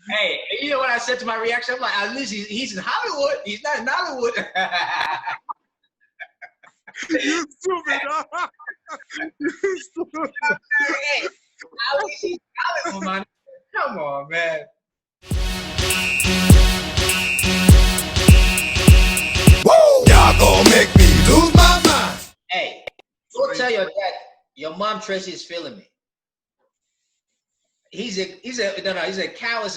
Hey, you know what I said to my reaction? I'm like, at least he's in Hollywood. He's not in Hollywood. You stupid, dog. You stupid. Hey, at least he's in Hollywood, man. Come on, man. Woo! Y'all gonna make me lose my mind. Hey, go tell your dad, your mom Tracy is feeling me. He's a Kao is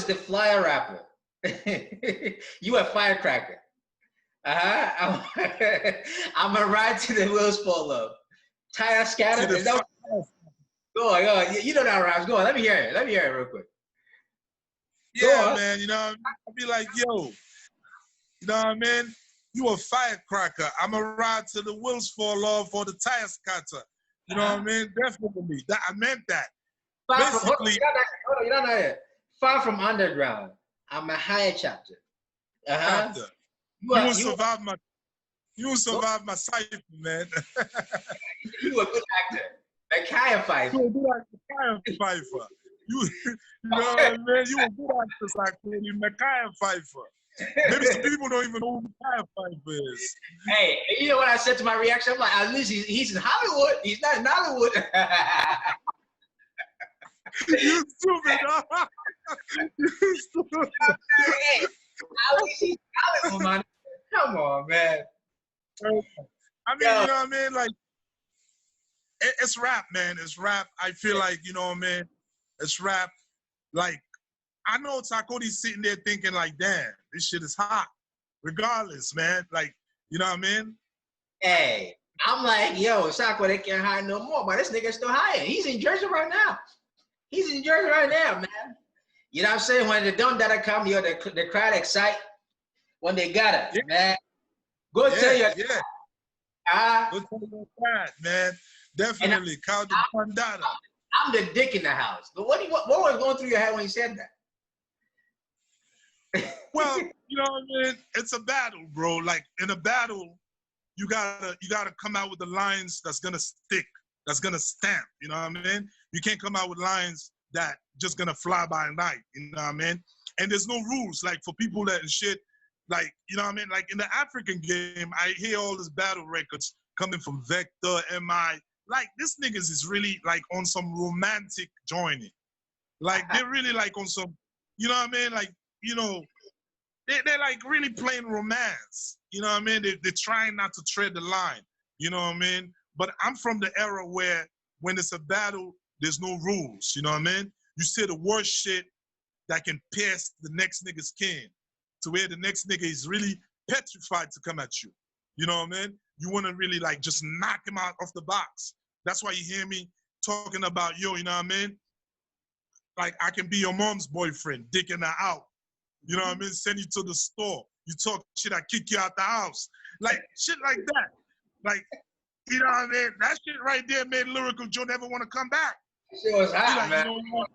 the flyer rapper. You a firecracker. I'm a ride to the wheels fall up. Tire scatter. Go on. You know that rhymes. Go on. Let me hear it. Real quick. Yeah, man. You know what I mean? I'll be like, yo, you know what I mean? You a firecracker. I'm a ride to the wheels fall off or the tire scatter. You know what I mean? Definitely. I meant that. Basically, you're not here. Far from underground. I'm a higher chapter. Chapter. You will survive my cipher, man. You a good actor. Micaiah Pfeiffer. You a good actor, Pfeiffer. You know what I mean? You a good actress, actually. Micaiah Pfeiffer. Maybe some people don't even know who Micaiah Pfeiffer is. Hey, you know what I said to my reaction? I'm like, at least he's in Hollywood. He's not in Hollywood. You stupid, dog. You stupid. Hey, at least he's in Hollywood, man. Come on, man. I mean, you know what I mean? Like, it's rap, man. It's rap. I feel like, you know what I mean? It's rap. Like, I know Takoti's sitting there thinking like, damn, this shit is hot. Regardless, man. Like, you know what I mean? Hey, I'm like, yo, Sako, they can't hire no more, but this nigga's still hiring. He's in Jersey right now. Man. You know what I'm saying? When the dumb data come, yo, the crowd excite when they got it, man. Go tell your Go tell your dad, man. Definitely. Kao Denero. I'm the dick in the house. But what was going through your head when you said that? Well, you know what I mean? It's a battle, bro. Like, in a battle, you gotta come out with the lines that's gonna stick, that's gonna stamp. You know what I mean? You can't come out with lines that just gonna fly by night. You know what I mean? And there's no rules. Like, for people that and shit, like, you know what I mean? Like, in the African game, I hear all these battle records coming from Vector, MI. Like, this niggas is really, like, on some romantic joining. Like, they're really, like, on some, you know what I mean? Like, you know, they're like, really playing romance. You know what I mean? They're trying not to tread the line. You know what I mean? But I'm from the era where, when it's a battle, there's no rules. You know what I mean? You say the worst shit that can pierce the next nigga's skin, to where the next nigga is really petrified to come at you. You know what I mean? You want to really, like, just knock him out of the box. That's why you hear me talking about, yo, you know what I mean? Like, I can be your mom's boyfriend, dicking her out. You know what I mean? Send you to the store. You talk shit, I kick you out the house. Like, shit like that. Like, you know what I mean? That shit right there made Lyrical Joe never want to come back. That shit was hot, like, man. You know,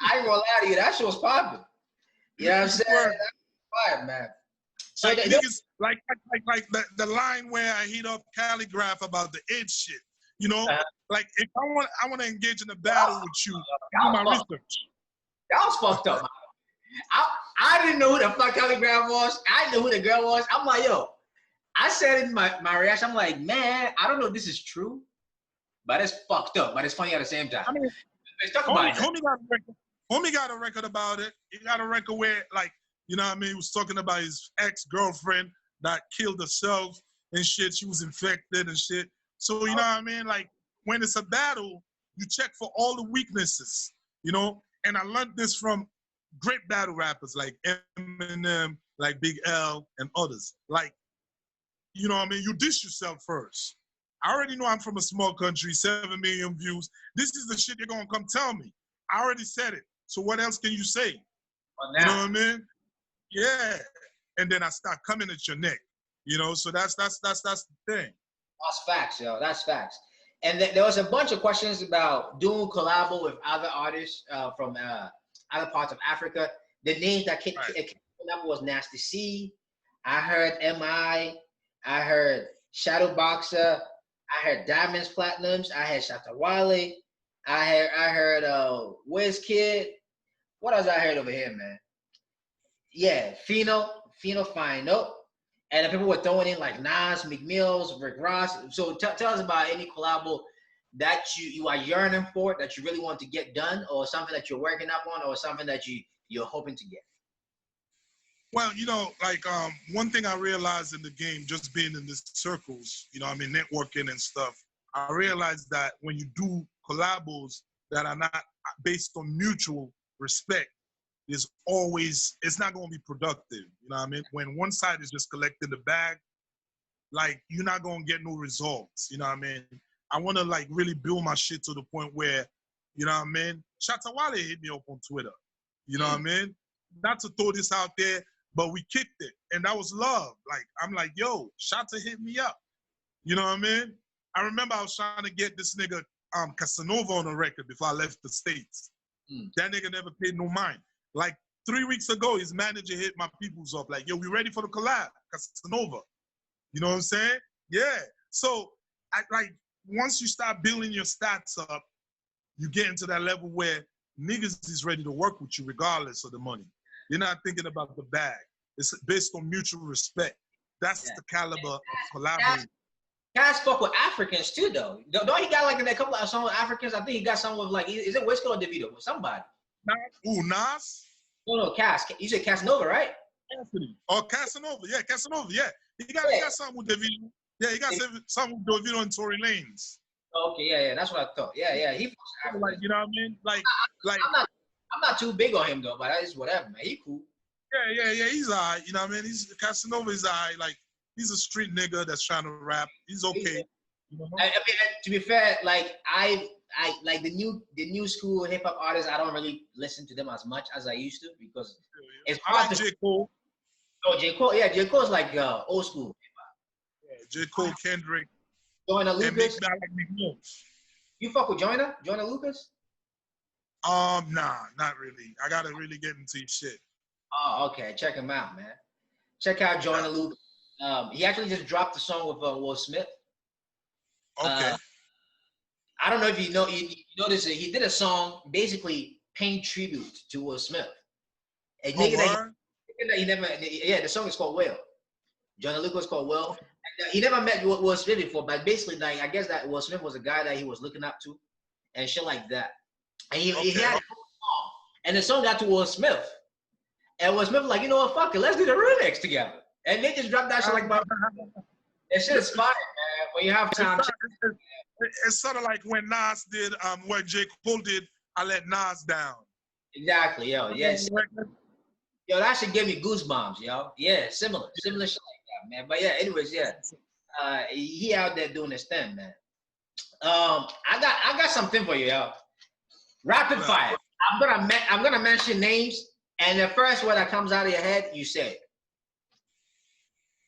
I ain't gonna lie to you. That shit was popping. You know what I'm saying? That was fire, man. So like, niggas, like the line where I hit up calligraph about the AIDS shit. You know, like, if I want to engage in a battle with you, do my research. That was fucked up. I didn't know who the fuck calligraph was. I didn't know who the girl was. I'm like, yo. I said in my reaction, I'm like, man, I don't know if this is true, but it's fucked up. But it's funny at the same time. I mean, let's talk about it. Homie got a record about it. He got a record where, like, you know what I mean? He was talking about his ex-girlfriend that killed herself and shit. She was infected and shit. So, you know what I mean? Like, when it's a battle, you check for all the weaknesses, you know? And I learned this from great battle rappers like Eminem, like Big L, and others. Like, you know what I mean? You dish yourself first. I already know I'm from a small country, 7 million views. This is the shit you're going to come tell me. I already said it. So what else can you say? You know what I mean? Yeah. And then I start coming at your neck. You know, so that's the thing. That's facts, yo. That's facts. And there was a bunch of questions about doing collabo with other artists from other parts of Africa. The names that came up was Nasty C. I heard MI. I heard Shadow Boxer. I heard Diamonds Platinums. I had Shatta Wale. I heard Wiz Kid. What else I heard over here, man? Yeah, Fino Fine. Nope. And the people were throwing in like Nas, McMills, Rick Ross. So tell us about any collabo that you are yearning for, that you really want to get done, or something that you're working up on, or something that you're hoping to get. Well, you know, like one thing I realized in the game, just being in the circles, you know, I mean, networking and stuff, I realized that when you do collabos that are not based on mutual respect, it's not going to be productive. You know what I mean? When one side is just collecting the bag, like, you're not going to get no results. You know what I mean? I want to, like, really build my shit to the point where, you know what I mean? Shatawale hit me up on Twitter. You know what I mean? Not to throw this out there, but we kicked it. And that was love. Like, I'm like, yo, Shata hit me up. You know what I mean? I remember I was trying to get this nigga Casanova on a record before I left the States. That nigga never paid no mind. Like 3 weeks ago, his manager hit my peoples up like, yo, we ready for the collab, Casanova. You know what I'm saying? Yeah. So once you start building your stats up, you get into that level where niggas is ready to work with you regardless of the money. You're not thinking about the bag. It's based on mutual respect. That's the caliber of collaboration. Cass fuck with Africans too, though. Don't he got like a couple of songs with Africans? I think he got some with like, is it Wizkid or DeVito? With somebody. Nas? No, Cass. You said Casanova, right? Anthony. Oh, Casanova. Yeah, Casanova. Yeah. He got something with DeVito. Yeah, he got something with DeVito and Tory Lanez. Okay, yeah. That's what I thought. Yeah. He like, you know what I mean? Like I'm not too big on him though, but it's whatever, man. He cool. Yeah. He's alright. You know what I mean? Casanova is alright. Like, he's a street nigga that's trying to rap. He's okay. You know? I mean, to be fair, like I like the new school hip hop artists. I don't really listen to them as much as I used to because it's hard to. J. Cole. Oh, J. Cole. Yeah, J. Cole's like old school hip hop. Yeah, J. Cole, Kendrick. Joyner Lucas. Like you fuck with Joyner Lucas? Nah, not really. I gotta really get into his shit. Oh, okay. Check him out, man. Check out Joyner Lucas. He actually just dropped a song with Will Smith. Okay. I don't know if you noticed it. He did a song basically paying tribute to Will Smith. A nigga that he never. Yeah, the song is called Will. Joyner Lucas called Will. And, he never met Will Smith before, but basically, like, I guess that Will Smith was a guy that he was looking up to, and shit like that. And he had a song, and the song got to Will Smith, and Will Smith was like, you know what, fuck it, let's do the remix together. And they just dropped that shit like, that shit is fire, man. When you have time. It's sort of like when Nas did what J. Cole did, I Let Nas Down. Exactly, yo. Yes. Yo, that should give me goosebumps, yo. Yeah, similar shit like that, man. But yeah, anyways, yeah. He out there doing his thing, man. I got something for you, yo. Rapid fire. I'm gonna mention names, and the first word that comes out of your head, you say it.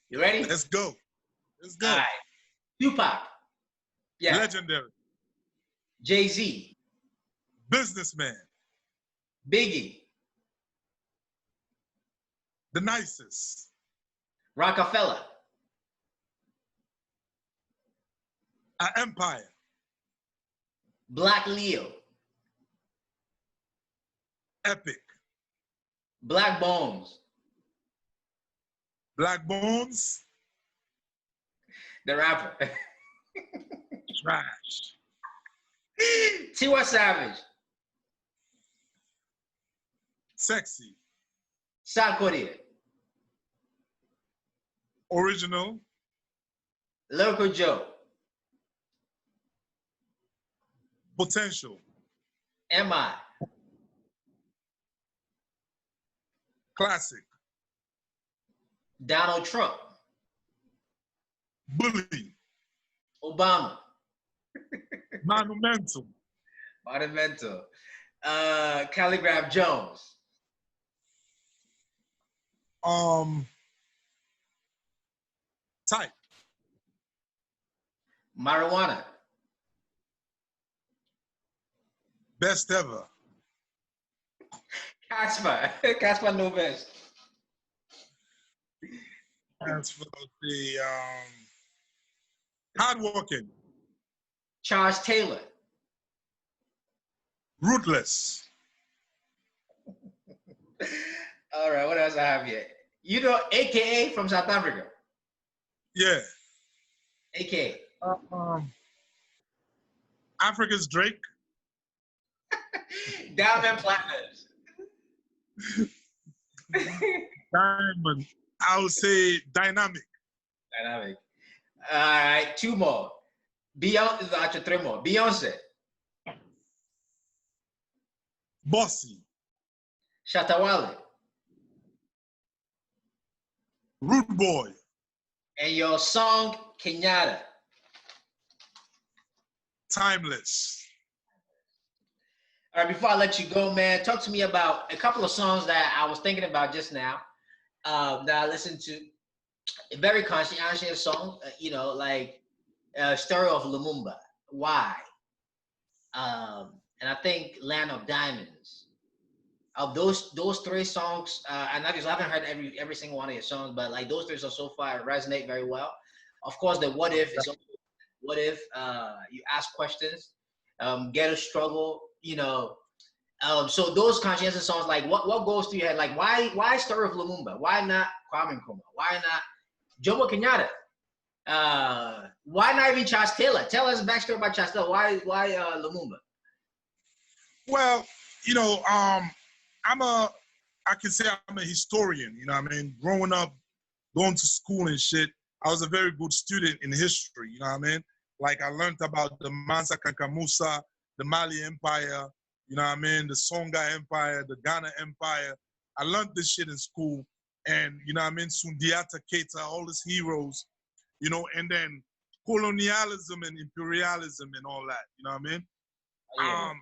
You ready? Let's go. All right. Tupac. Yeah. Legendary. Jay-Z. Businessman. Biggie. The nicest. Rockefeller. Empire. Black Leo. Epic. Blaqbonz. Blaqbonz. The rapper. Trash. Tiwa Savage. Sexy. South Korea. Original. Lyrical Joe. Potential. M.I. Classic. Donald Trump. Bully. Obama. Monumental. Calligraph Jones. Type. Marijuana. Best ever. Casper no best. As for the hardworking. Charles Taylor. Ruthless. All right, what else I have here? You know, AKA from South Africa. Yeah. AKA. Africa's Drake. Diamond Platinums. Diamond. I would say dynamic. Dynamic. All right, two more. Beyonce, actually three more. Beyonce. Bossy. Shatawale. Rude Boy. And your song, Kenyatta. Timeless. All right, before I let you go, man, talk to me about a couple of songs that I was thinking about just now that I listened to. A very conscientious song, you know, like Story of Lumumba. Why? And I think Land of Diamonds. Of those three songs, and I haven't heard every single one of your songs, but like those three songs so far resonate very well. Of course, the What If is what if you ask questions, Ghetto Struggle, you know. So those conscientious songs, like what goes through your head? Like why Story of Lumumba? Why not Kwame Nkrumah? Why not Jomo Kenyatta? Why not even Charles Taylor? Tell us the backstory about Charles Taylor. Why Lumumba? Well, you know, I can say I'm a historian, you know what I mean? Growing up, going to school and shit, I was a very good student in history, you know what I mean? Like I learned about the Mansa Kankamusa, the Mali Empire, you know what I mean? The Songhai Empire, the Ghana Empire. I learned this shit in school and, you know what I mean? Sundiata Keita, all these heroes, you know, and then colonialism and imperialism and all that, you know what I mean? Yeah.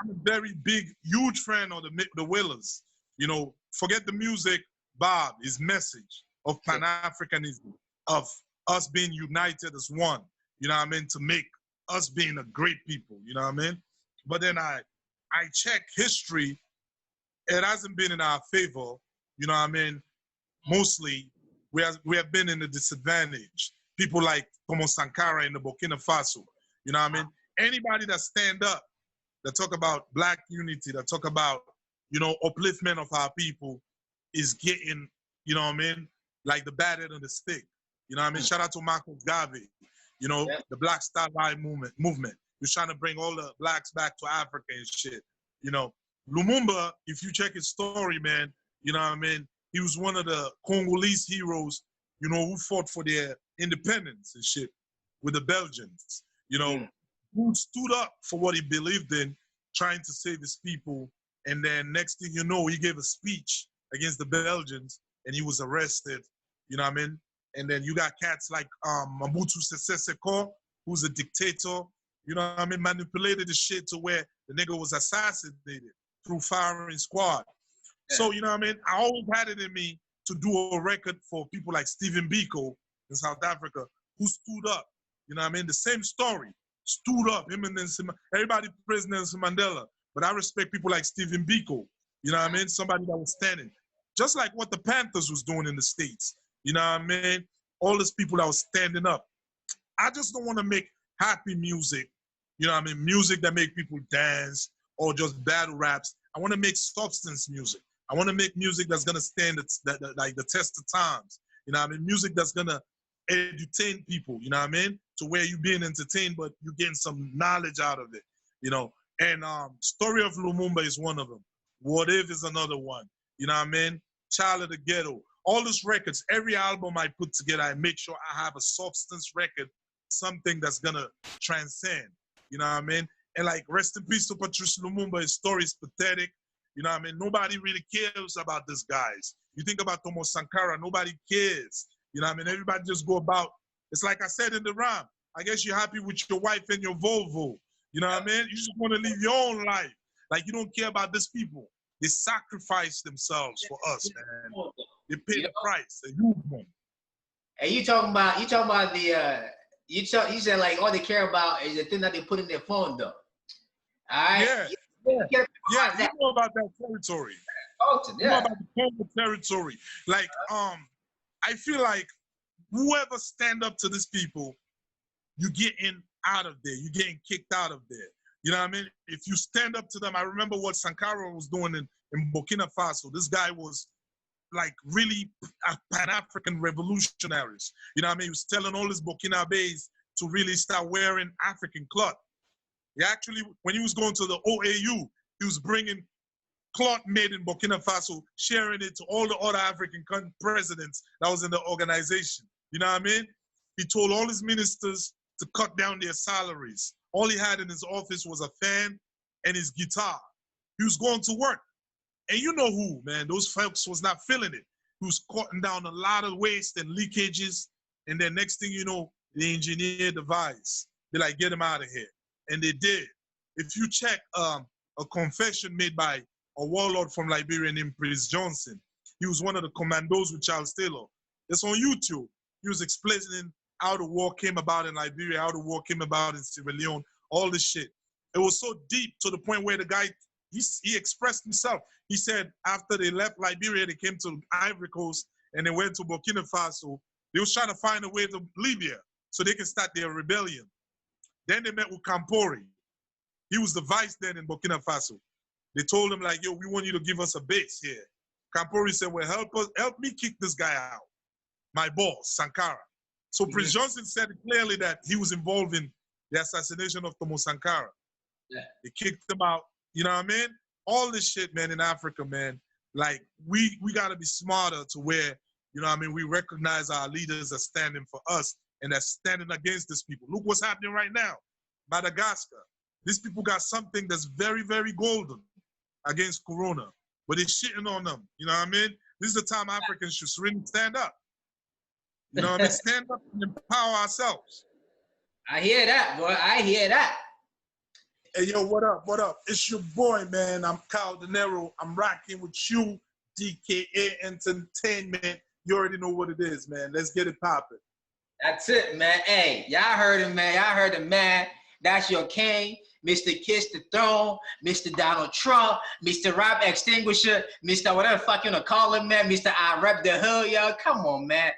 I'm a very big, huge fan of the Willers. You know, forget the music, Bob, his message of Pan Africanism, of us being united as one, you know what I mean, to make us being a great people, you know what I mean? But then I check history, it hasn't been in our favor, you know what I mean? Mostly, we have been in a disadvantage. People like Tomo Sankara in the Burkina Faso, you know what I mean? Anybody that stand up, that talk about Black unity, that talk about, you know, upliftment of our people is getting, you know what I mean, like the bad end of the stick. You know what I mean? Shout out to Marcus Garvey, you know, the Black Star Line movement. He's trying to bring all the Blacks back to Africa and shit. You know, Lumumba, if you check his story, man, you know what I mean? He was one of the Congolese heroes, you know, who fought for their independence and shit with the Belgians, you know, who stood up for what he believed in, trying to save his people. And then next thing you know, he gave a speech against the Belgians and he was arrested, you know what I mean? And then you got cats like Mobutu Sese Seko, who's a dictator, you know what I mean? Manipulated the shit to where the nigga was assassinated through firing squad. Yeah. So, you know what I mean? I always had it in me to do a record for people like Stephen Biko in South Africa, who stood up, you know what I mean? The same story. Stood up, him and Nelson, everybody praised Nelson Mandela, but I respect people like Stephen Biko, you know what I mean? Somebody that was standing. Just like what the Panthers was doing in the States, you know what I mean? All these people that was standing up. I just don't want to make happy music, you know what I mean? Music that make people dance or just battle raps. I want to make substance music. I want to make music that's going to stand like the test of times, you know what I mean? Music that's going to entertain people, you know what I mean? To where you being entertained, but you getting some knowledge out of it, you know? And Story of Lumumba is one of them. What If is another one, you know what I mean? Child of the Ghetto. All these records, every album I put together, I make sure I have a substance record, something that's gonna transcend, you know what I mean? And like, rest in peace to Patrice Lumumba, his story is pathetic, you know what I mean? Nobody really cares about these guys. You think about Tomo Sankara, nobody cares. You know what I mean? Everybody just go about, it's like I said in the rhyme, I guess you're happy with your wife and your Volvo. You know what I mean? You just want to live your own life. Like you don't care about these people. They sacrifice themselves for us, man. They pay the price. A huge one. And you talking about the you said like all they care about is the thing that they put in their phone though. All right? Yeah. You know about that territory. You know about the Congo territory. Like I feel like whoever stand up to these people, you getting out of there. You getting kicked out of there. You know what I mean? If you stand up to them, I remember what Sankara was doing in Burkina Faso. This guy was like really Pan-African revolutionaries. You know what I mean? He was telling all his Burkinabés to really start wearing African cloth. He actually, when he was going to the OAU, he was bringing cloth made in Burkina Faso, sharing it to all the other African presidents that was in the organization. You know what I mean? He told all his ministers to cut down their salaries. All he had in his office was a fan and his guitar. He was going to work. And you know who, man, those folks was not feeling it. He was cutting down a lot of waste and leakages. And then next thing you know, they engineered the device. They like, get him out of here. And they did. If you check a confession made by a warlord from Liberia named Prince Johnson, he was one of the commandos with Charles Taylor. It's on YouTube. He was explaining how the war came about in Liberia, how the war came about in Sierra Leone, all this shit. It was so deep to the point where the guy, he expressed himself. He said after they left Liberia, they came to Ivory Coast and they went to Burkina Faso. They was trying to find a way to Libya so they can start their rebellion. Then they met with Campori. He was the vice then in Burkina Faso. They told him like, yo, we want you to give us a base here. Campori said, well, help me kick this guy out. My boss, Sankara. So Prince Johnson said clearly that he was involved in the assassination of Thomas Sankara. Yeah. They kicked him out. You know what I mean? All this shit, man, in Africa, man. Like, we got to be smarter to where, you know what I mean, we recognize our leaders are standing for us and they're standing against these people. Look what's happening right now. Madagascar. These people got something that's very, very golden against Corona, but they're shitting on them. You know what I mean? This is the time Africans should really stand up. You know what I mean? Stand up and empower ourselves. I hear that, boy. I hear that. Hey, yo, what up? What up? It's your boy, man. I'm Kao Denero. I'm rocking with you, DKA Entertainment. You already know what it is, man. Let's get it popping. That's it, man. Hey, y'all heard him, man. Y'all heard him, man. That's your king, Mr. Kiss the Throne, Mr. Donald Trump, Mr. Rob Extinguisher, Mr. whatever the fuck you want to call him, man, Mr. I Rep the Hood, yo. Come on, man.